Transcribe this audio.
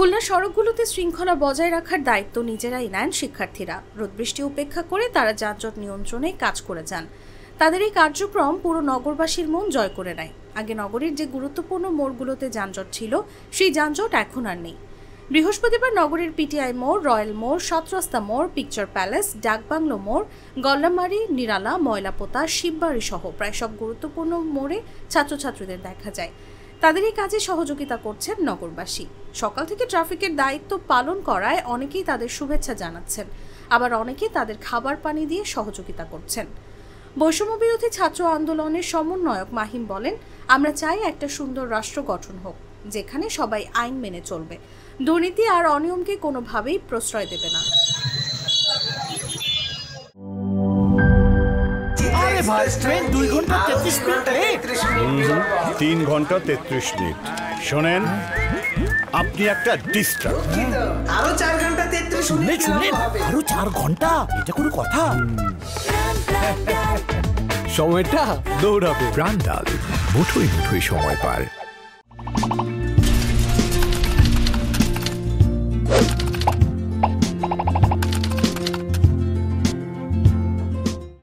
খুলনা সড়কগুলোতে শৃঙ্খলা বজায় রাখার দায়িত্ব নিজেরাই নেন শিক্ষার্থীরা। রোদ বৃষ্টি উপেক্ষা করে তারা যানজট নিয়ন্ত্রণে কাজ করে যান। তাদের এই কার্যক্রম পুরো নগরবাসীর মন জয় করে নেয়। আগে নগরীর যে গুরুত্বপূর্ণ মোড়গুলোতে যানজট ছিল, সেই যানজট এখন আর নেই। বৃহস্পতিবার নগরীর পিটিআই মোড়, রয়্যাল মোড়, সাতরাস্তা মোড়, পিকচার প্যালেস, ডাকবাংলো মোড়, গল্লামারি, নিরালা, ময়লাপোতা, শিববাড়ি সহ প্রায় সব গুরুত্বপূর্ণ মোড়ে ছাত্রছাত্রীদের দেখা যায়। তাদের এই কাজে সহযোগিতা করছেন নগরবাসী। সকাল থেকে ট্রাফিকের দায়িত্ব পালন করায় অনেকেই তাদের শুভেচ্ছা জানাচ্ছেন, আবার অনেকেই তাদের খাবার পানি দিয়ে সহযোগিতা করছেন। বৈষম্য বিরোধী ছাত্র আন্দোলনের সমন্বয়ক মাহিম বলেন, আমরা চাই একটা সুন্দর রাষ্ট্র গঠন হোক, যেখানে সবাই আইন মেনে চলবে, দুর্নীতি আর অনিয়মকে কোনোভাবেই প্রশ্রয় দেবে না। ভাই, ট্রেন 2 ঘন্টা 33 মিনিট লেট। 3 ঘন্টা 33 মিনিট। শোনেন, আপনি একটা ডিস্টার্ব। আরো 4 ঘন্টা 33 মিনিট শুনলেন? আরো 4 ঘন্টা, এটা কোনো কথা? সময়টা দৌড়াবে। প্রাণ ডাল, মুঠোই মুঠোই সময় পার।